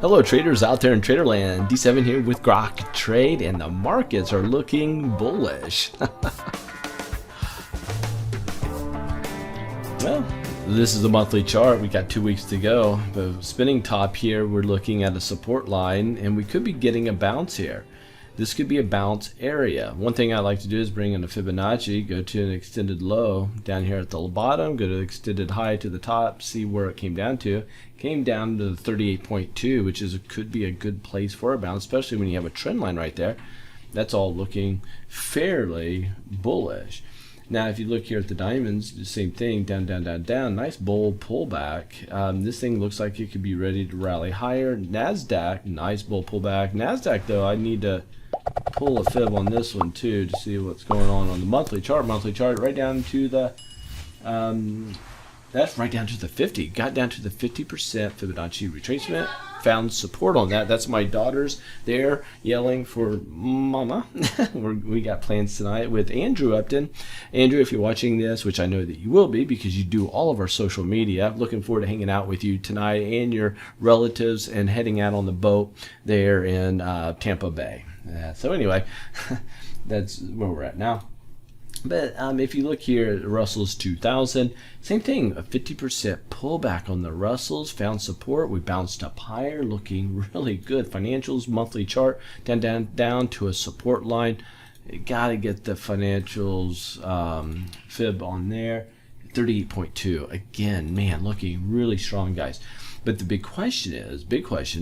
Hello traders out there in Traderland, D7 here with Grok Trade, and the markets are looking bullish. Well, this is the monthly chart. We got 2 weeks to go. The spinning top here, we're looking at a support line, and we could be getting a bounce here. This could be a bounce area. One thing I like to do is bring in a Fibonacci, go to an extended low down here at the bottom, go to the extended high to the top, see where it came down to. Came down to the 38.2, which could be a good place for a bounce, especially when you have a trend line right there. That's all looking fairly bullish. Now, if you look here at the diamonds, the same thing, down, down, down, down. Nice bold pullback. This thing looks like it could be ready to rally higher. NASDAQ, nice bold pullback. NASDAQ, though, I need to pull a fib on this one, too, to see what's going on the monthly chart. Monthly chart right down to the... that's right down to the 50. Got down to the 50% Fibonacci retracement. Found support on that. That's my daughters there yelling for mama. We got plans tonight with Andrew Upton. Andrew, if you're watching this, which I know that you will be because you do all of our social media, looking forward to hanging out with you tonight and your relatives and heading out on the boat there in Tampa Bay. So anyway, that's where we're at now. But if you look here at Russell's 2000, same thing, a 50% pullback on the Russells, found support. We bounced up higher, looking really good. Financials, monthly chart, down, down, down to a support line. Got to get the financials fib on there. 38.2. Again, man, looking really strong, guys. But the big question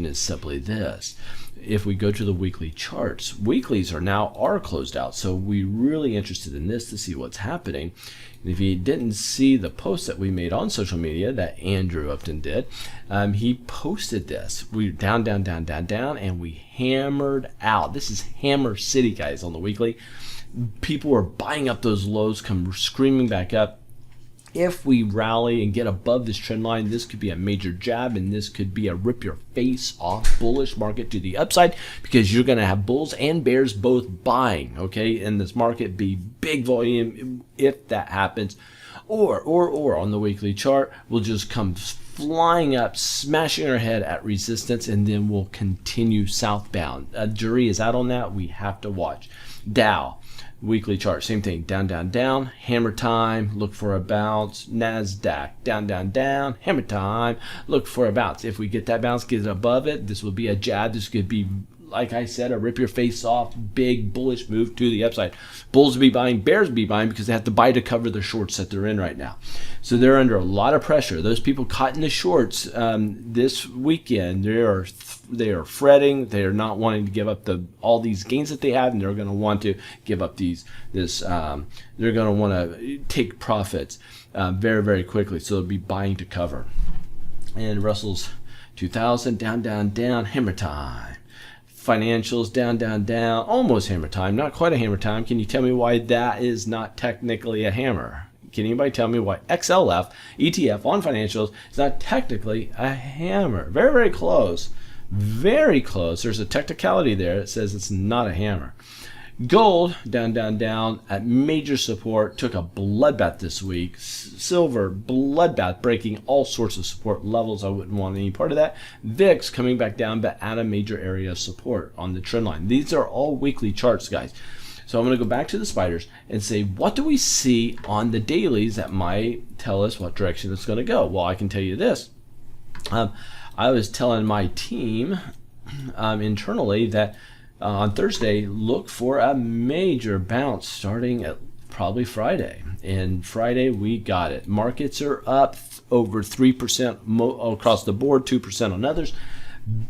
is simply this. If we go to the weekly charts, weeklies are closed out. So we're really interested in this to see what's happening. And if you didn't see the post that we made on social media that Andrew Upton did, he posted this. We're down, down, down, down, down, and we hammered out. This is Hammer City, guys, on the weekly. People are buying up those lows, come screaming back up. If we rally and get above this trend line, this could be a major jab, and this could be a rip your face off bullish market to the upside, because you're going to have bulls and bears both buying, okay, in this market. Be big volume if that happens. Or on the weekly chart, we'll just come flying up, smashing our head at resistance, and then we'll continue southbound. A jury is out on that. We have to watch. Dow. Weekly chart, same thing, down, down, down, hammer time, look for a bounce. NASDAQ, down, down, down, hammer time, look for a bounce. If we get that bounce, get it above it, this will be a jab. This could be, like I said, a rip your face off, big bullish move to the upside. Bulls will be buying, bears will be buying, because they have to buy to cover the shorts that they're in right now. So they're under a lot of pressure. Those people caught in the shorts this weekend, they are fretting. They are not wanting to give up all these gains that they have, and they're going to want to give up they're going to want to take profits very, very quickly. So they'll be buying to cover. And Russell's 2000, down, down, down, hammer time. Financials, down, down, down, almost hammer time, not quite a hammer time. Can you tell me why that is not technically a hammer? Can anybody tell me why XLF, ETF on financials is not technically a hammer? Very, very close. Very close. There's a technicality there that says it's not a hammer. Gold, down, down, down, at major support, took a bloodbath this week. Silver, bloodbath, breaking all sorts of support levels. I wouldn't want any part of that. VIX coming back down, but at a major area of support on the trend line. These are all weekly charts, guys. So I'm going to go back to the spiders and say, what do we see on the dailies that might tell us what direction it's going to go? Well, I can tell you this. I was telling my team internally that on Thursday, look for a major bounce starting at probably Friday. And Friday, we got it. Markets are up over 3% across the board, 2% on others.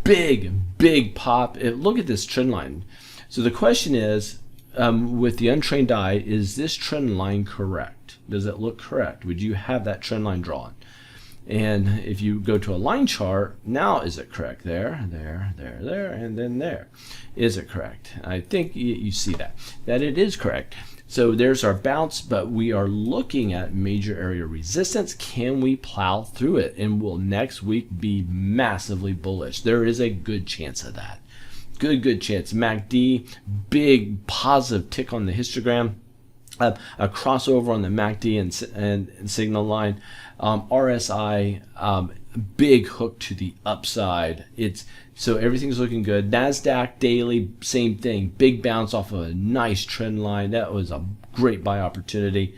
Big, big pop. Look at this trend line. So the question is, with the untrained eye, is this trend line correct? Does it look correct? Would you have that trend line drawn? And if you go to a line chart, now is it correct? There, and then there. Is it correct? I think you see that it is correct. So there's our bounce, but we are looking at major area resistance. Can we plow through it? And will next week be massively bullish? There is a good chance of that. Good chance. MACD, big positive tick on the histogram. A crossover on the MACD and signal line. RSI big hook to the upside. So everything's looking good. NASDAQ daily, same thing. Big bounce off of a nice trend line. That was a great buy opportunity.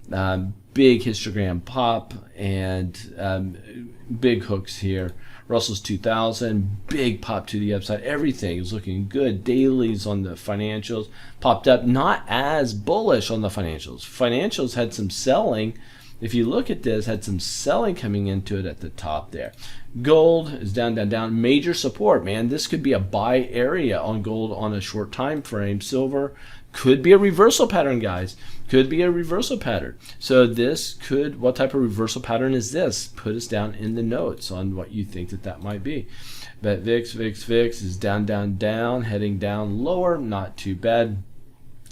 Big histogram pop and big hooks here. Russell's 2000, big pop to the upside. Everything is looking good. Dailies on the financials popped up. Not as bullish on the financials. Financials had some selling. If you look at this, had some selling coming into it at the top there. Gold is down, down, down. Major support, man. This could be a buy area on gold on a short time frame. Silver could be a reversal pattern, guys. Could be a reversal pattern. So this could, what type of reversal pattern is this? Put us down in the notes on what you think that might be. But VIX is down, down, down, heading down lower. Not too bad.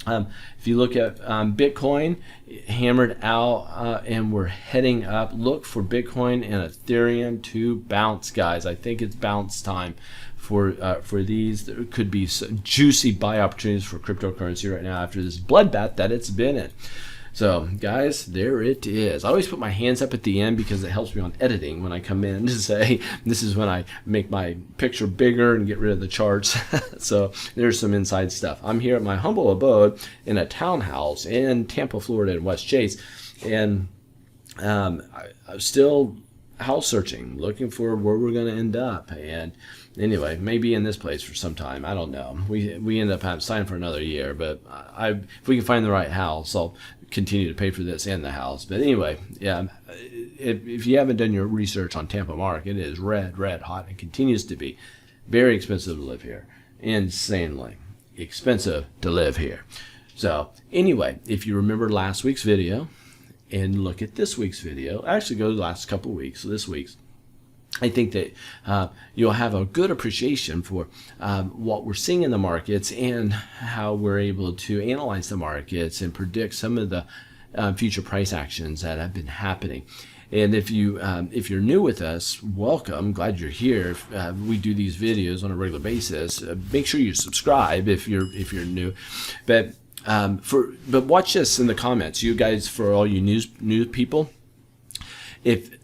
If you look at Bitcoin, hammered out and we're heading up. Look for Bitcoin and Ethereum to bounce, guys. I think it's bounce time for these. There could be some juicy buy opportunities for cryptocurrency right now after this bloodbath that it's been in. So, guys, there it is. I always put my hands up at the end because it helps me on editing when I come in to say, this is when I make my picture bigger and get rid of the charts. So there's some inside stuff. I'm here at my humble abode in a townhouse in Tampa, Florida in West Chase. And I'm still house searching, looking for where we're going to end up. And anyway, maybe in this place for some time. I don't know. We end up signed for another year, but if we can find the right house, I'll continue to pay for this and the house. But anyway, yeah, if you haven't done your research on Tampa market, it is red hot and continues to be very expensive to live here. Insanely expensive to live here. So anyway, if you remember last week's video and look at this week's video, actually go to the last couple of weeks, so this week's, I think that you'll have a good appreciation for what we're seeing in the markets and how we're able to analyze the markets and predict some of the future price actions that have been happening. And if you're new with us, welcome. Glad you're here. We do these videos on a regular basis. Make sure you subscribe if you're new. But watch this in the comments, you guys, for all you new people.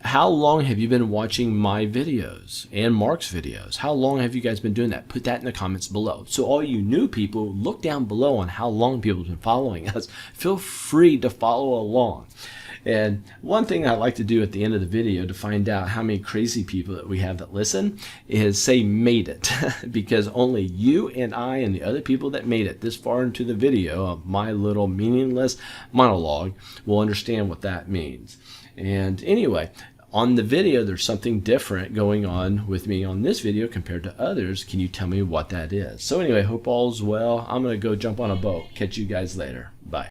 How long have you been watching my videos and Mark's videos? How long have you guys been doing that? Put that in the comments below. So all you new people, look down below on how long people have been following us. Feel free to follow along. And one thing I like to do at the end of the video to find out how many crazy people that we have that listen is say made it. Because only you and I and the other people that made it this far into the video of my little meaningless monologue will understand what that means. And anyway, on the video, there's something different going on with me on this video compared to others. Can you tell me what that is? So anyway, hope all's well. I'm going to go jump on a boat. Catch you guys later. Bye.